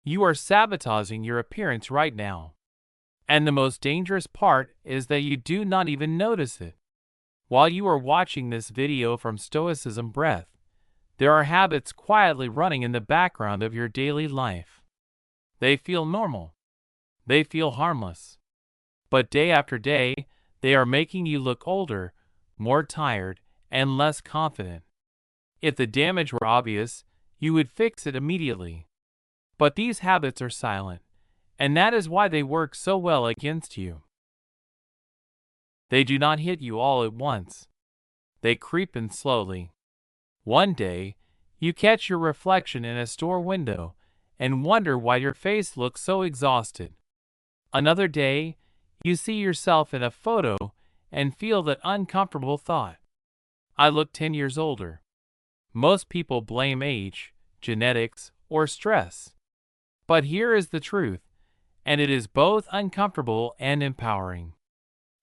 You are sabotaging your appearance right now. And the most dangerous part is that you do not even notice it. While you are watching this video from Stoicism Breath, there are habits quietly running in the background of your daily life. They feel normal. They feel harmless. But day after day, they are making you look older, more tired, and less confident. If the damage were obvious, you would fix it immediately. But these habits are silent, and that is why they work so well against you. They do not hit you all at once. They creep in slowly. One day, you catch your reflection in a store window and wonder why your face looks so exhausted. Another day, you see yourself in a photo and feel that uncomfortable thought. I look 10 years older. Most people blame age, genetics, or stress. But here is the truth, and it is both uncomfortable and empowering.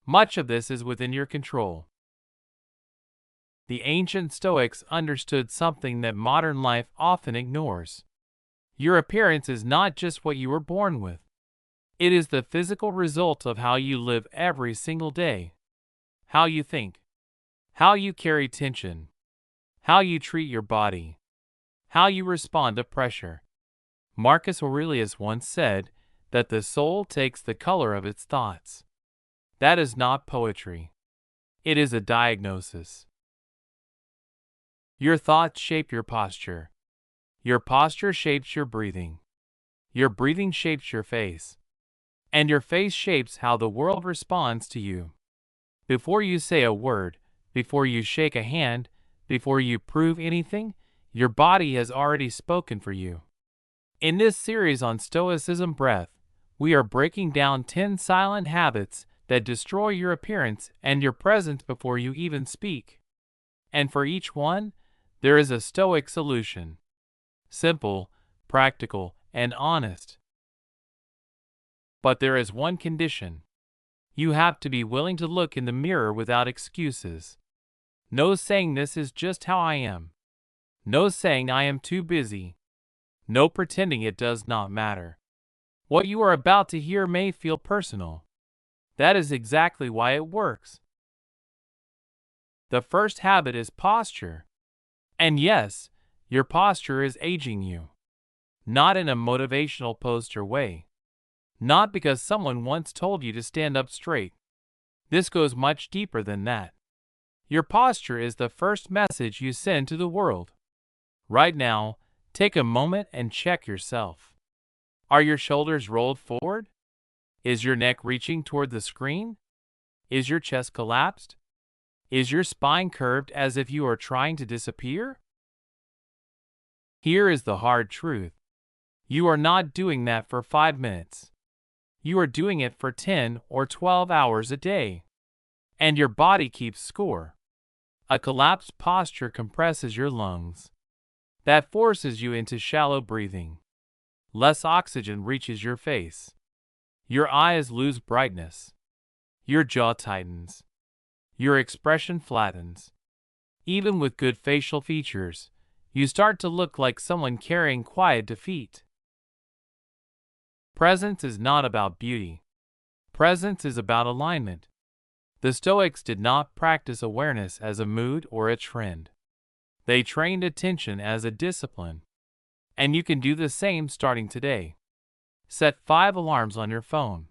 Much of this is within your control. The ancient Stoics understood something that modern life often ignores. Your appearance is not just what you were born with. It is the physical result of how you live every single day. How you think. How you carry tension. How you treat your body. How you respond to pressure. Marcus Aurelius once said that the soul takes the color of its thoughts. That is not poetry. It is a diagnosis. Your thoughts shape your posture. Your posture shapes your breathing. Your breathing shapes your face. And your face shapes how the world responds to you. Before you say a word, before you shake a hand, before you prove anything, your body has already spoken for you. In this series on Stoicism Breath, we are breaking down 10 silent habits that destroy your appearance and your presence before you even speak. And for each one, there is a Stoic solution. Simple, practical, and honest. But there is one condition. You have to be willing to look in the mirror without excuses. No saying this is just how I am. No saying I am too busy. No pretending it does not matter. What you are about to hear may feel personal. That is exactly why it works. The first habit is posture. And yes, your posture is aging you. Not in a motivational poster way. Not because someone once told you to stand up straight. This goes much deeper than that. Your posture is the first message you send to the world. Right now, take a moment and check yourself. Are your shoulders rolled forward? Is your neck reaching toward the screen? Is your chest collapsed? Is your spine curved as if you are trying to disappear? Here is the hard truth. You are not doing that for 5 minutes. You are doing it for 10 or 12 hours a day. And your body keeps score. A collapsed posture compresses your lungs. That forces you into shallow breathing. Less oxygen reaches your face. Your eyes lose brightness. Your jaw tightens. Your expression flattens. Even with good facial features, you start to look like someone carrying quiet defeat. Presence is not about beauty. Presence is about alignment. The Stoics did not practice awareness as a mood or a trend. They trained attention as a discipline. And you can do the same starting today. Set 5 alarms on your phone.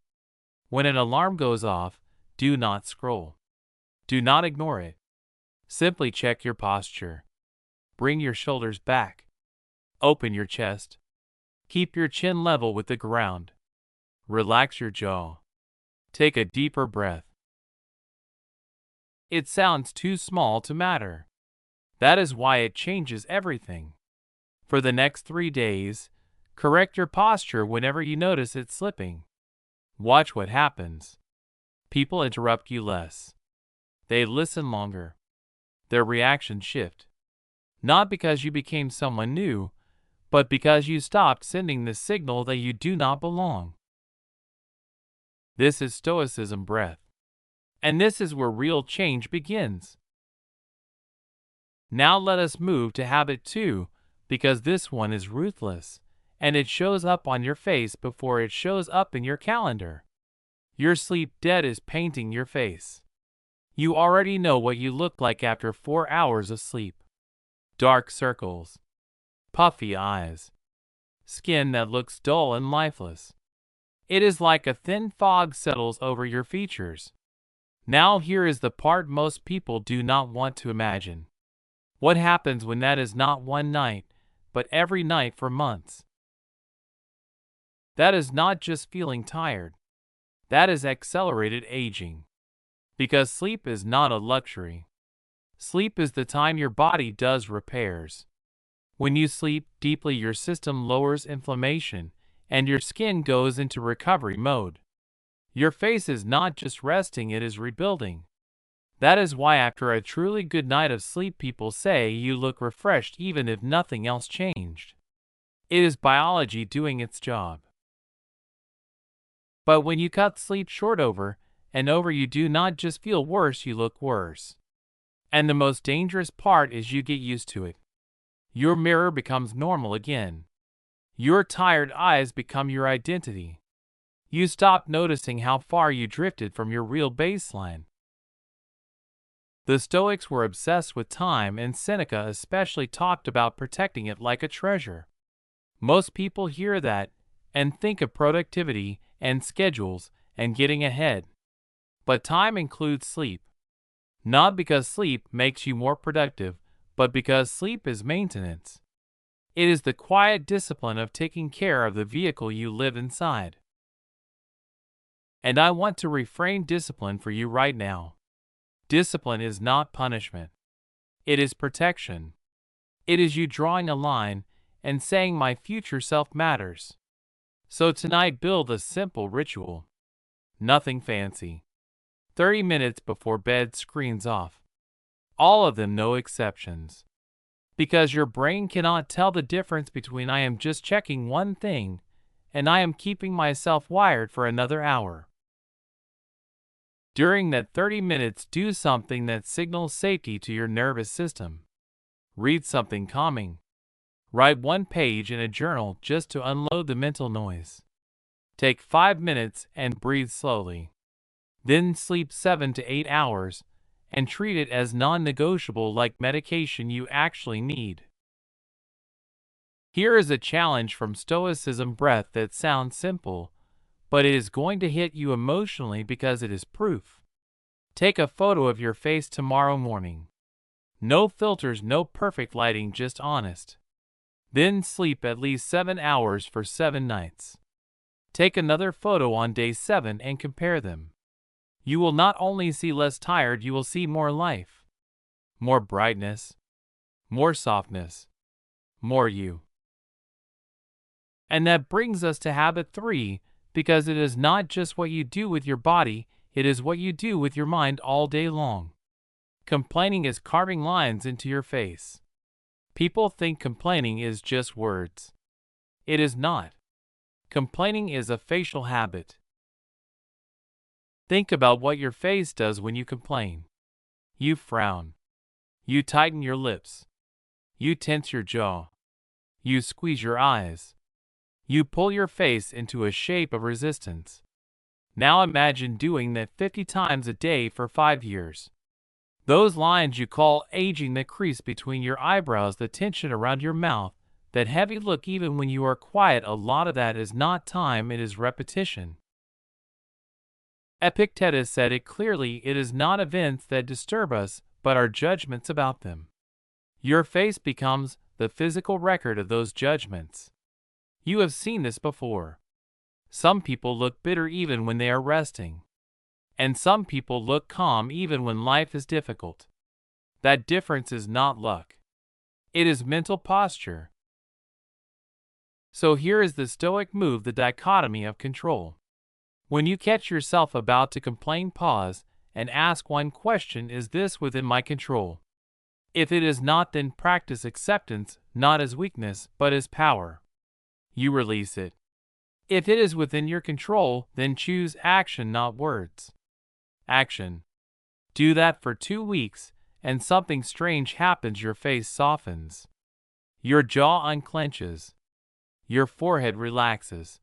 When an alarm goes off, do not scroll. Do not ignore it. Simply check your posture. Bring your shoulders back. Open your chest. Keep your chin level with the ground. Relax your jaw. Take a deeper breath. It sounds too small to matter. That is why it changes everything. For the next 3 days, correct your posture whenever you notice it slipping. Watch what happens. People interrupt you less. They listen longer. Their reactions shift. Not because you became someone new, but because you stopped sending the signal that you do not belong. This is Stoicism Breath. And this is where real change begins. Now let us move to habit 2, because this one is ruthless, and it shows up on your face before it shows up in your calendar. Your sleep debt is painting your face. You already know what you look like after 4 hours of sleep. Dark circles, puffy eyes, skin that looks dull and lifeless. It is like a thin fog settles over your features. Now here is the part most people do not want to imagine. What happens when that is not one night, but every night for months? That is not just feeling tired. That is accelerated aging. Because sleep is not a luxury. Sleep is the time your body does repairs. When you sleep deeply, your system lowers inflammation, and your skin goes into recovery mode. Your face is not just resting, it is rebuilding. That is why after a truly good night of sleep, people say you look refreshed even if nothing else changed. It is biology doing its job. But when you cut sleep short over and over, you do not just feel worse, you look worse. And the most dangerous part is you get used to it. Your mirror becomes normal again. Your tired eyes become your identity. You stop noticing how far you drifted from your real baseline. The Stoics were obsessed with time, and Seneca especially talked about protecting it like a treasure. Most people hear that and think of productivity and schedules and getting ahead. But time includes sleep. Not because sleep makes you more productive, but because sleep is maintenance. It is the quiet discipline of taking care of the vehicle you live inside. And I want to reframe discipline for you right now. Discipline is not punishment. It is protection. It is you drawing a line and saying my future self matters. So tonight, build a simple ritual. Nothing fancy. 30 minutes before bed, screens off. All of them, no exceptions. Because your brain cannot tell the difference between I am just checking one thing and I am keeping myself wired for another hour. During that 30 minutes, do something that signals safety to your nervous system. Read something calming. Write one page in a journal just to unload the mental noise. Take 5 minutes and breathe slowly. Then sleep 7 to 8 hours and treat it as non-negotiable, like medication you actually need. Here is a challenge from Stoicism Breath that sounds simple, but it is going to hit you emotionally because it is proof. Take a photo of your face tomorrow morning. No filters, no perfect lighting, just honest. Then sleep at least 7 hours for 7 nights. Take another photo on day 7 and compare them. You will not only see less tired, you will see more life, more brightness, more softness, more you. And that brings us to habit 3, because it is not just what you do with your body, it is what you do with your mind all day long. Complaining is carving lines into your face. People think complaining is just words. It is not. Complaining is a facial habit. Think about what your face does when you complain. You frown. You tighten your lips. You tense your jaw. You squeeze your eyes. You pull your face into a shape of resistance. Now imagine doing that 50 times a day for 5 years. Those lines you call aging, the crease between your eyebrows, the tension around your mouth, that heavy look even when you are quiet, a lot of that is not time, it is repetition. Epictetus said it clearly, it is not events that disturb us, but our judgments about them. Your face becomes the physical record of those judgments. You have seen this before. Some people look bitter even when they are resting. And some people look calm even when life is difficult. That difference is not luck. It is mental posture. So here is the Stoic move, the dichotomy of control. When you catch yourself about to complain, pause and ask one question: is this within my control? If it is not, then practice acceptance, not as weakness, but as power. You release it. If it is within your control, then choose action, not words. Action. Do that for 2 weeks, and something strange happens. Your face softens. Your jaw unclenches. Your forehead relaxes.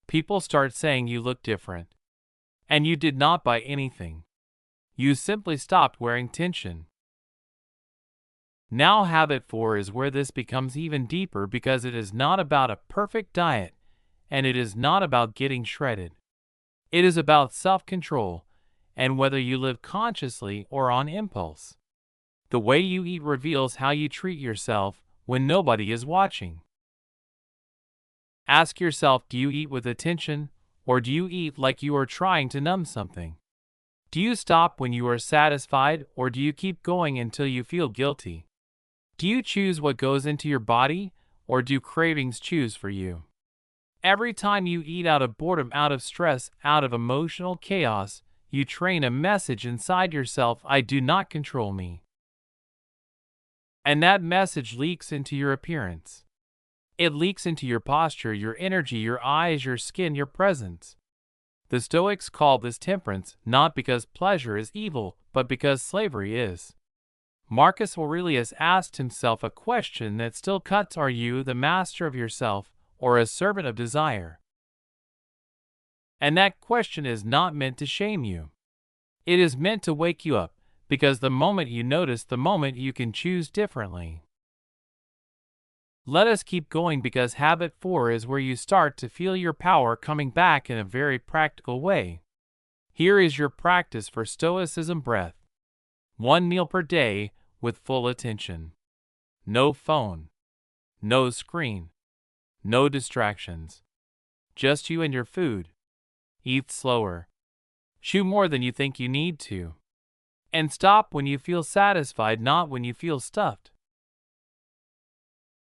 People start saying you look different. And you did not buy anything. You simply stopped wearing tension. Now habit 4 is where this becomes even deeper because it is not about a perfect diet and it is not about getting shredded. It is about self-control and whether you live consciously or on impulse. The way you eat reveals how you treat yourself when nobody is watching. Ask yourself, do you eat with attention or do you eat like you are trying to numb something? Do you stop when you are satisfied or do you keep going until you feel guilty? Do you choose what goes into your body or do cravings choose for you? Every time you eat out of boredom, out of stress, out of emotional chaos, you train a message inside yourself: I do not control me. And that message leaks into your appearance. It leaks into your posture, your energy, your eyes, your skin, your presence. The Stoics call this temperance, not because pleasure is evil, but because slavery is. Marcus Aurelius asked himself a question that still cuts: are you the master of yourself or a servant of desire? And that question is not meant to shame you. It is meant to wake you up, because the moment you notice, the moment you can choose differently. Let us keep going because habit 4 is where you start to feel your power coming back in a very practical way. Here is your practice for Stoicism Breath. 1 meal per day with full attention. No phone. No screen. No distractions. Just you and your food. Eat slower. Chew more than you think you need to. And stop when you feel satisfied, not when you feel stuffed.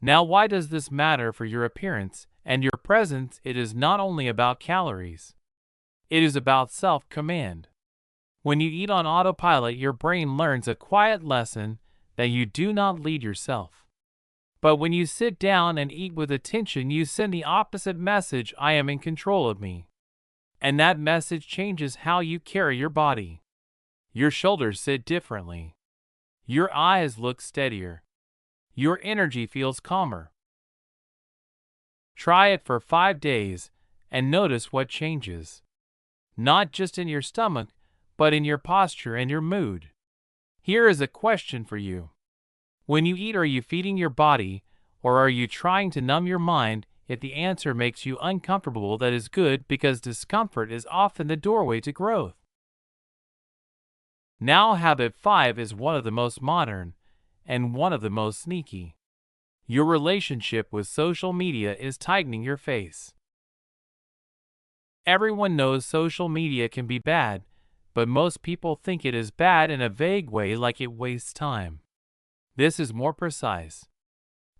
Now, why does this matter for your appearance and your presence? It is not only about calories. It is about self-command. When you eat on autopilot, your brain learns a quiet lesson that you do not lead yourself. But when you sit down and eat with attention, you send the opposite message: I am in control of me. And that message changes how you carry your body. Your shoulders sit differently. Your eyes look steadier. Your energy feels calmer. Try it for 5 days and notice what changes. Not just in your stomach, but in your posture and your mood. Here is a question for you. When you eat, are you feeding your body or are you trying to numb your mind? If the answer makes you uncomfortable, that is good, because discomfort is often the doorway to growth. Now, habit 5 is one of the most modern and one of the most sneaky. Your relationship with social media is tightening your face. Everyone knows social media can be bad, but most people think it is bad in a vague way, like it wastes time. This is more precise.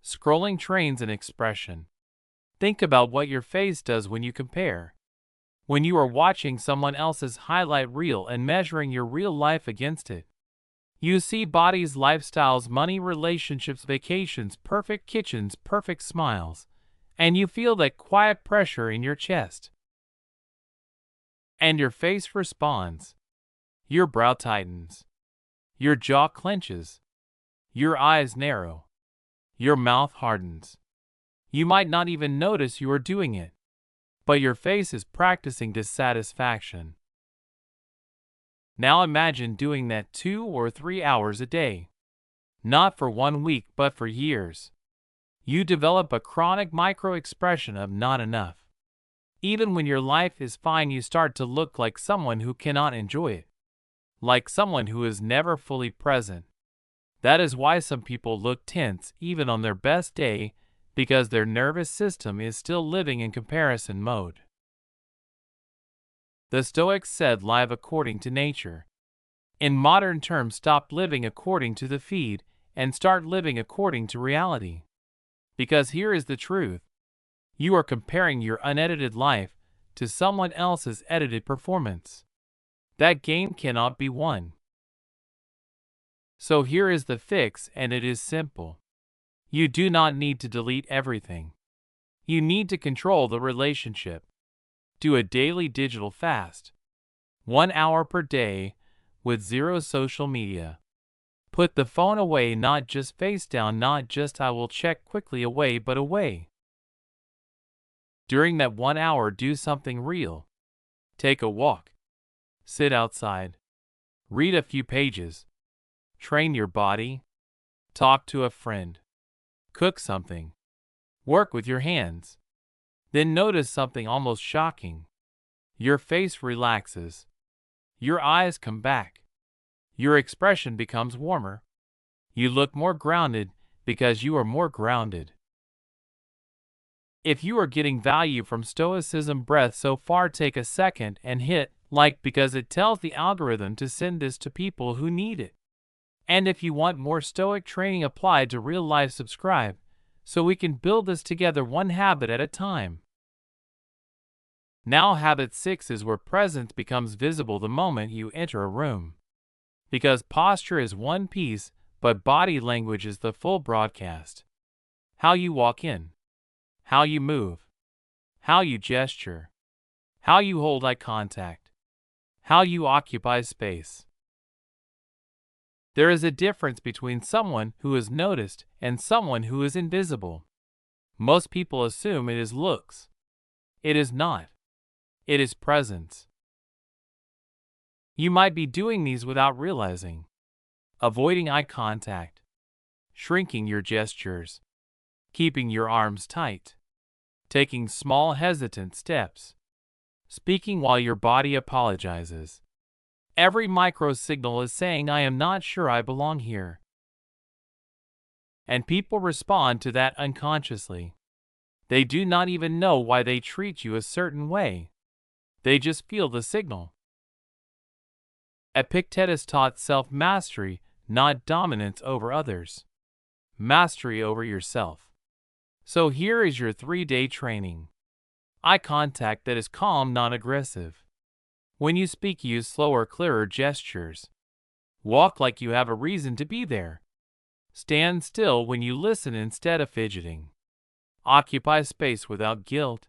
Scrolling trains an expression. Think about what your face does when you compare. When you are watching someone else's highlight reel and measuring your real life against it. You see bodies, lifestyles, money, relationships, vacations, perfect kitchens, perfect smiles, and you feel that quiet pressure in your chest. And your face responds. Your brow tightens. Your jaw clenches. Your eyes narrow. Your mouth hardens. You might not even notice you are doing it, but your face is practicing dissatisfaction. Now imagine doing that 2 or 3 hours a day. Not for 1 week, but for years. You develop a chronic micro-expression of not enough. Even when your life is fine, you start to look like someone who cannot enjoy it. Like someone who is never fully present. That is why some people look tense even on their best day, because their nervous system is still living in comparison mode. The Stoics said, live according to nature. In modern terms, stop living according to the feed and start living according to reality. Because here is the truth. You are comparing your unedited life to someone else's edited performance. That game cannot be won. So here is the fix, and it is simple. You do not need to delete everything. You need to control the relationship. Do a daily digital fast. 1 hour per day with 0 social media. Put the phone away, not just face down, not just I will check quickly away, but away. During that 1 hour, do something real. Take a walk. Sit outside. Read a few pages. Train your body. Talk to a friend. Cook something. Work with your hands. Then notice something almost shocking. Your face relaxes. Your eyes come back. Your expression becomes warmer. You look more grounded because you are more grounded. If you are getting value from Stoicism Breath so far, take a second and hit like because it tells the algorithm to send this to people who need it. And if you want more Stoic training applied to real life, subscribe so we can build this together one habit at a time. Now, habit 6 is where presence becomes visible the moment you enter a room. Because posture is one piece, but body language is the full broadcast. How you walk in, how you move, how you gesture, how you hold eye contact, how you occupy space. There is a difference between someone who is noticed and someone who is invisible. Most people assume it is looks. It is not. It is presence. You might be doing these without realizing. Avoiding eye contact, shrinking your gestures, keeping your arms tight, taking small hesitant steps, speaking while your body apologizes. Every micro signal is saying, I am not sure I belong here. And people respond to that unconsciously. They do not even know why they treat you a certain way. They just feel the signal. Epictetus taught self-mastery, not dominance over others. Mastery over yourself. So here is your 3-day training. Eye contact that is calm, not aggressive. When you speak, use slower, clearer gestures. Walk like you have a reason to be there. Stand still when you listen instead of fidgeting. Occupy space without guilt.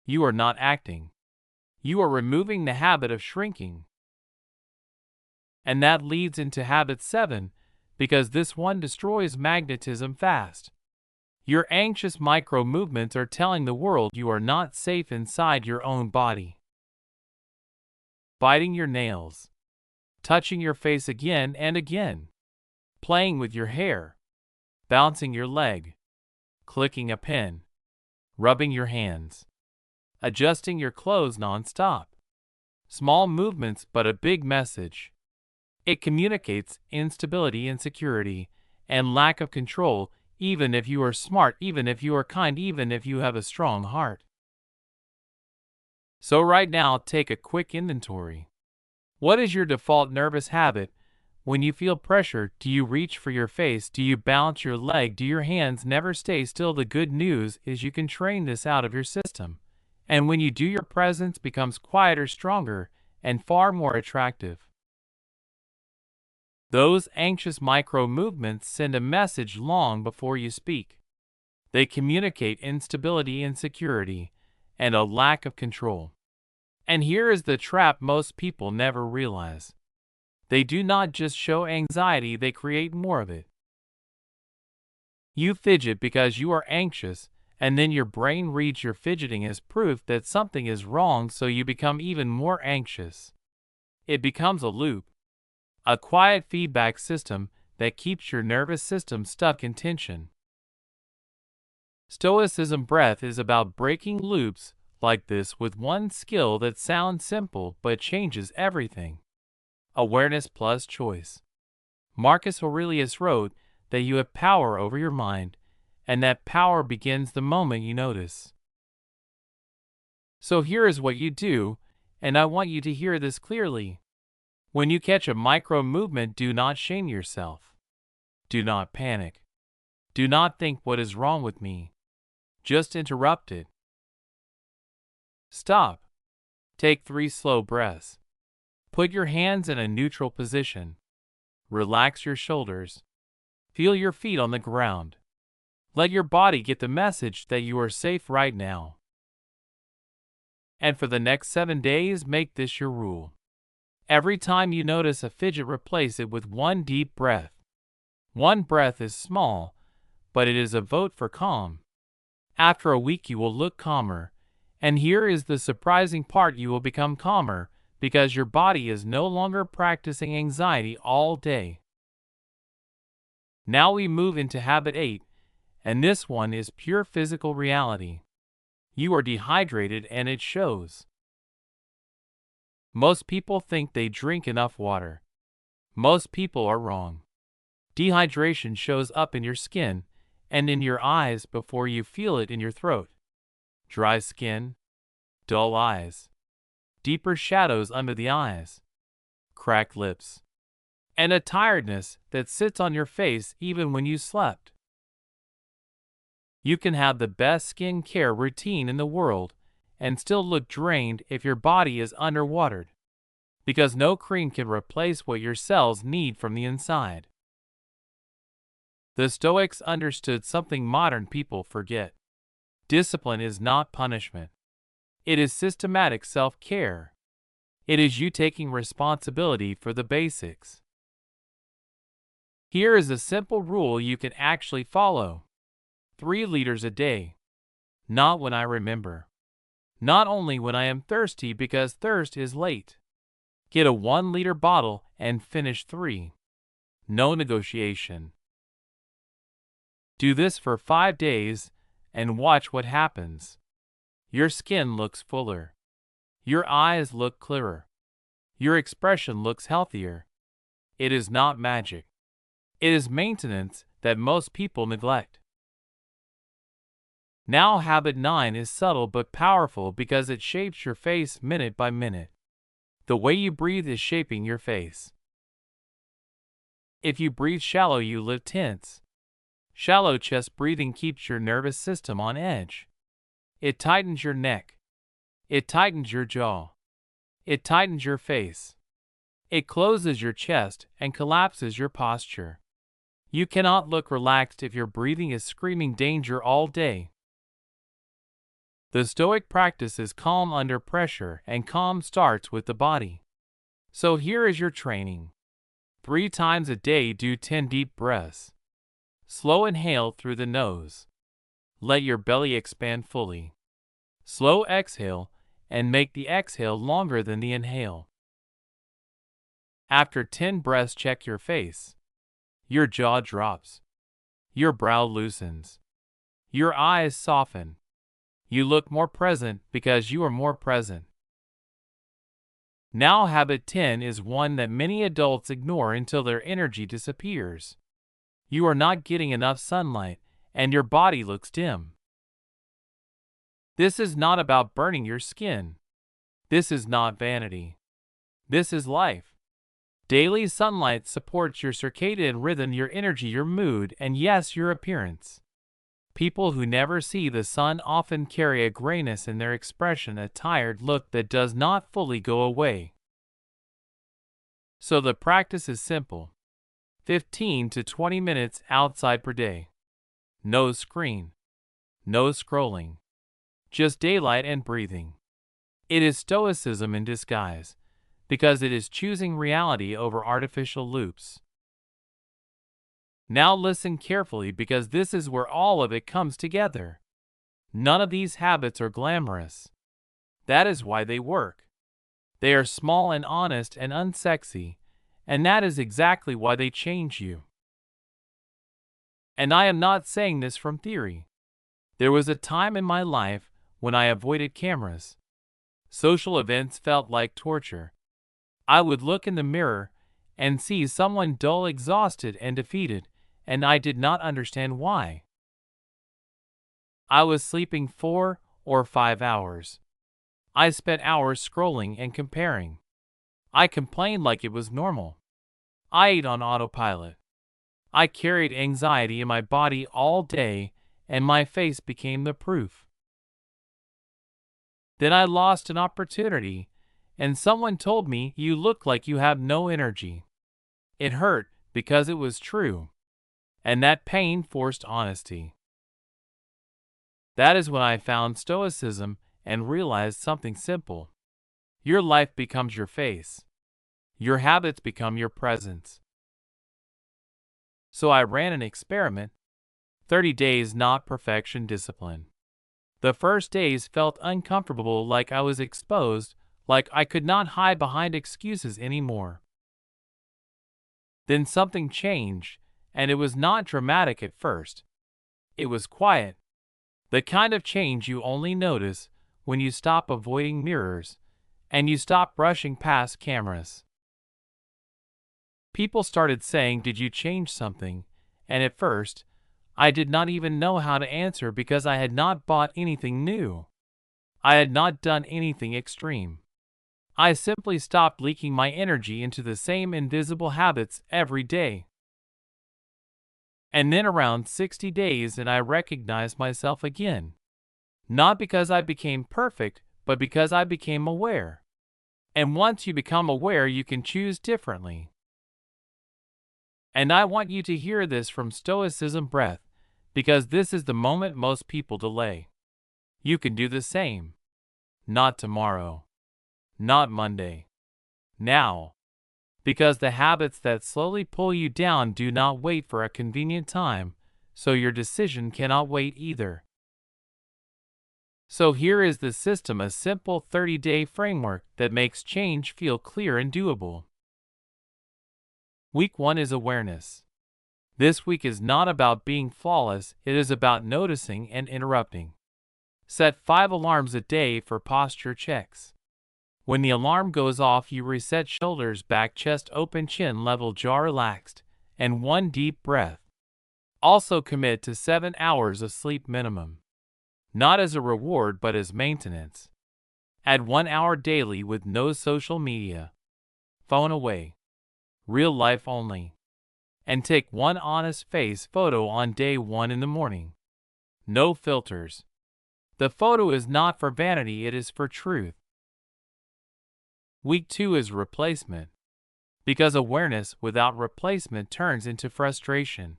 You are not acting. You are removing the habit of shrinking. And that leads into habit 7, because this one destroys magnetism fast. Your anxious micro movements are telling the world you are not safe inside your own body. Biting your nails. Touching your face again and again. Playing with your hair. Bouncing your leg. Clicking a pen. Rubbing your hands. Adjusting your clothes non-stop. Small movements but a big message. It communicates instability, insecurity, and lack of control, even if you are smart, even if you are kind, even if you have a strong heart. So right now, take a quick inventory. What is your default nervous habit? When you feel pressure, do you reach for your face? Do you bounce your leg? Do your hands never stay still? The good news is you can train this out of your system. And when you do, your presence becomes quieter, stronger, and far more attractive. Those anxious micro movements send a message long before you speak. They communicate instability, insecurity, and a lack of control. And here is the trap most people never realize. They do not just show anxiety, they create more of it. You fidget because you are anxious, and then your brain reads your fidgeting as proof that something is wrong, so you become even more anxious. It becomes a loop, a quiet feedback system that keeps your nervous system stuck in tension. Stoicism Breath is about breaking loops like this with one skill that sounds simple but changes everything. Awareness plus choice. Marcus Aurelius wrote that you have power over your mind, and that power begins the moment you notice. So here is what you do, and I want you to hear this clearly. When you catch a micro movement, do not shame yourself. Do not panic. Do not think, what is wrong with me? Just interrupt it. Stop. Take 3 slow breaths. Put your hands in a neutral position. Relax your shoulders. Feel your feet on the ground. Let your body get the message that you are safe right now. And for the next 7 days, make this your rule. Every time you notice a fidget, replace it with one deep breath. One breath is small, but it is a vote for calm. After a week you will look calmer. And here is the surprising part: you will become calmer because your body is no longer practicing anxiety all day. Now we move into habit 8, and this one is pure physical reality. You are dehydrated and it shows. Most people think they drink enough water. Most people are wrong. Dehydration shows up in your skin and in your eyes before you feel it in your throat. Dry skin, dull eyes, deeper shadows under the eyes, cracked lips, and a tiredness that sits on your face even when you slept. You can have the best skin care routine in the world and still look drained if your body is underwatered, because no cream can replace what your cells need from the inside. The Stoics understood something modern people forget. Discipline is not punishment. It is systematic self-care. It is you taking responsibility for the basics. Here is a simple rule you can actually follow. 3 liters a day. Not when I remember. Not only when I am thirsty, because thirst is late. Get a 1-liter bottle and finish 3. No negotiation. Do this for 5 days and watch what happens. Your skin looks fuller. Your eyes look clearer. Your expression looks healthier. It is not magic. It is maintenance that most people neglect. Now habit 9 is subtle but powerful because it shapes your face minute by minute. The way you breathe is shaping your face. If you breathe shallow, you live tense. Shallow chest breathing keeps your nervous system on edge. It tightens your neck. It tightens your jaw. It tightens your face. It closes your chest and collapses your posture. You cannot look relaxed if your breathing is screaming danger all day. The Stoic practice is calm under pressure, and calm starts with the body. So here is your training. 3 times a day, do 10 deep breaths. Slow inhale through the nose. Let your belly expand fully. Slow exhale and make the exhale longer than the inhale. After 10 breaths, check your face. Your jaw drops. Your brow loosens. Your eyes soften. You look more present because you are more present. Now habit 10 is one that many adults ignore until their energy disappears. You are not getting enough sunlight and your body looks dim. This is not about burning your skin. This is not vanity. This is life. Daily sunlight supports your circadian rhythm, your energy, your mood, and yes, your appearance. People who never see the sun often carry a grayness in their expression, a tired look that does not fully go away. So the practice is simple. 15 to 20 minutes outside per day. No screen. No scrolling. Just daylight and breathing. It is Stoicism in disguise, because it is choosing reality over artificial loops. Now listen carefully, because this is where all of it comes together. None of these habits are glamorous. That is why they work. They are small and honest and unsexy, and that is exactly why they change you. And I am not saying this from theory. There was a time in my life when I avoided cameras. Social events felt like torture. I would look in the mirror and see someone dull, exhausted, and defeated, and I did not understand why. I was sleeping 4 or 5 hours. I spent hours scrolling and comparing. I complained like it was normal. I ate on autopilot. I carried anxiety in my body all day, and my face became the proof. Then I lost an opportunity, and someone told me, "You look like you have no energy." It hurt because it was true, and that pain forced honesty. That is when I found Stoicism and realized something simple. Your life becomes your face. Your habits become your presence. So I ran an experiment. 30 days, not perfection, discipline. The first days felt uncomfortable, like I was exposed, like I could not hide behind excuses anymore. Then something changed, and it was not dramatic at first. It was quiet. The kind of change you only notice when you stop avoiding mirrors and you stop rushing past cameras. People started saying, "Did you change something?" And at first, I did not even know how to answer because I had not bought anything new. I had not done anything extreme. I simply stopped leaking my energy into the same invisible habits every day. And then around 60 days and I recognized myself again. Not because I became perfect, but because I became aware. And once you become aware, you can choose differently. And I want you to hear this from Stoicism Breath, because this is the moment most people delay. You can do the same. Not tomorrow. Not Monday. Now. Because the habits that slowly pull you down do not wait for a convenient time, so your decision cannot wait either. So here is the system, a simple 30-day framework that makes change feel clear and doable. Week 1 is awareness. This week is not about being flawless, it is about noticing and interrupting. Set 5 alarms a day for posture checks. When the alarm goes off, you reset shoulders back, chest open, chin level, jaw relaxed, and 1 deep breath. Also commit to 7 hours of sleep minimum. Not as a reward but as maintenance. Add 1 hour daily with no social media. Phone away. Real life only. And take 1 honest face photo on day 1 in the morning. No filters. The photo is not for vanity, it is for truth. Week 2 is replacement. Because awareness without replacement turns into frustration.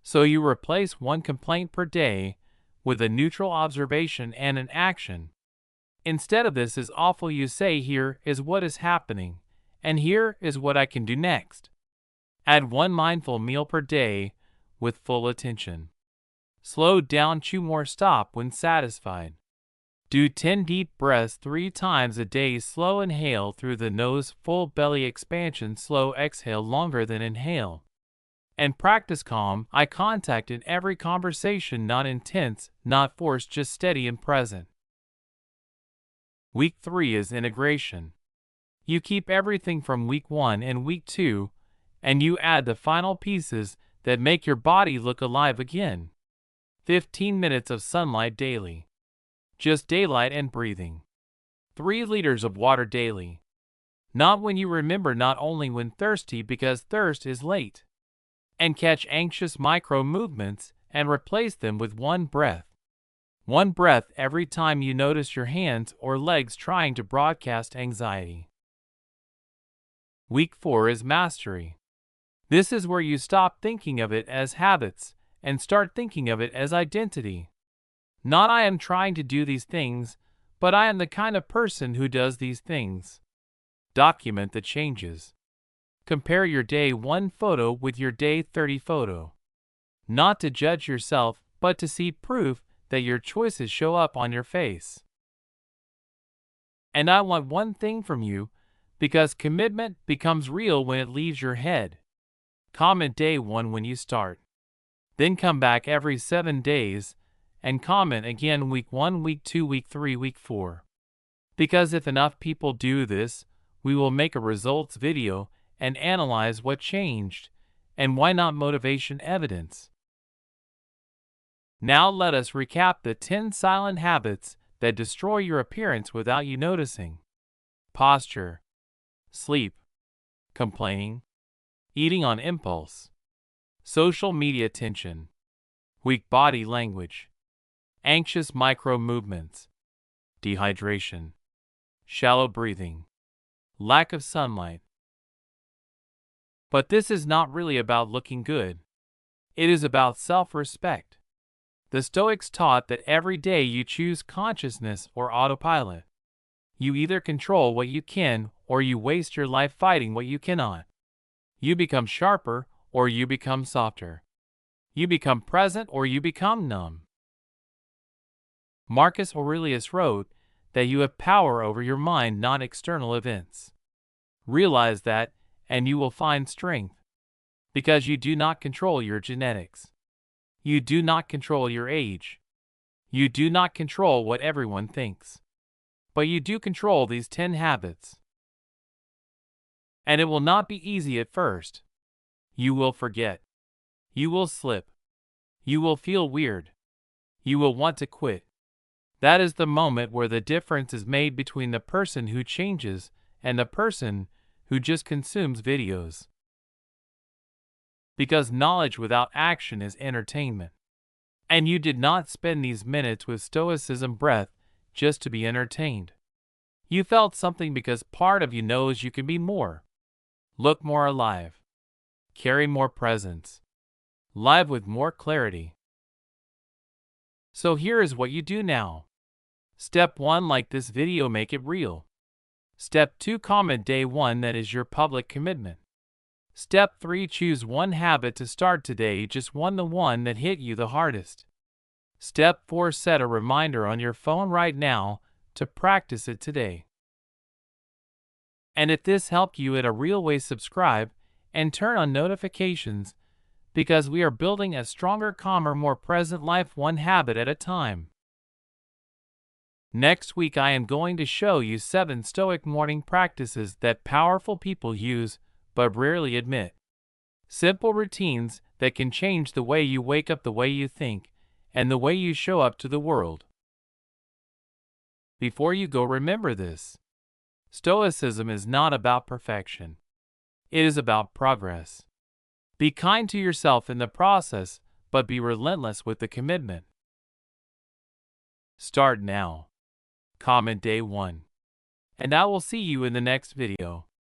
So you replace 1 complaint per day with a neutral observation and an action. Instead of "This is awful," you say, "Here is what is happening, and here is what I can do next." Add 1 mindful meal per day with full attention. Slow down, chew more, stop when satisfied. Do 10 deep breaths 3 times a day. Slow inhale through the nose, full belly expansion, slow exhale longer than inhale. And practice calm eye contact in every conversation, not intense, not forced, just steady and present. Week 3 is integration. You keep everything from week 1 and week 2, and you add the final pieces that make your body look alive again. 15 minutes of sunlight daily. Just daylight and breathing. 3 liters of water daily. Not when you remember, not only when thirsty, because thirst is late. And catch anxious micro movements and replace them with 1 breath. 1 breath every time you notice your hands or legs trying to broadcast anxiety. Week 4 is mastery. This is where you stop thinking of it as habits and start thinking of it as identity. Not "I am trying to do these things," but "I am the kind of person who does these things." Document the changes. Compare your day 1 photo with your day 30 photo. Not to judge yourself, but to see proof that your choices show up on your face. And I want one thing from you, because commitment becomes real when it leaves your head. Comment day 1 when you start. Then come back every 7 days and comment again week 1, week 2, week 3, week 4. Because if enough people do this, we will make a results video and analyze what changed, and why not motivation evidence. Now let us recap the 10 silent habits that destroy your appearance without you noticing. Posture, sleep, complaining, eating on impulse, social media attention, weak body language, anxious micro movements, dehydration, shallow breathing, lack of sunlight. But this is not really about looking good. It is about self-respect. The Stoics taught that every day you choose consciousness or autopilot. You either control what you can or you waste your life fighting what you cannot. You become sharper or you become softer. You become present or you become numb. Marcus Aurelius wrote that you have power over your mind, not external events. Realize that, and you will find strength. Because you do not control your genetics. You do not control your age. You do not control what everyone thinks. But you do control these 10 habits. And it will not be easy at first. You will forget. You will slip. You will feel weird. You will want to quit. That is the moment where the difference is made between the person who changes and the person who just consumes videos. Because knowledge without action is entertainment. And you did not spend these minutes with Stoicism Breath just to be entertained. You felt something because part of you knows you can be more. Look more alive. Carry more presence. Live with more clarity. So here is what you do now. Step 1, like this video, make it real. Step 2, comment day 1, that is your public commitment. Step 3, choose one habit to start today, just one, the one that hit you the hardest. Step 4, set a reminder on your phone right now to practice it today. And if this helped you in a real way, subscribe and turn on notifications, because we are building a stronger, calmer, more present life, one habit at a time. Next week I am going to show you 7 Stoic morning practices that powerful people use but rarely admit. Simple routines that can change the way you wake up, the way you think, and the way you show up to the world. Before you go, remember this. Stoicism is not about perfection. It is about progress. Be kind to yourself in the process, but be relentless with the commitment. Start now. Comment day 1. And I will see you in the next video.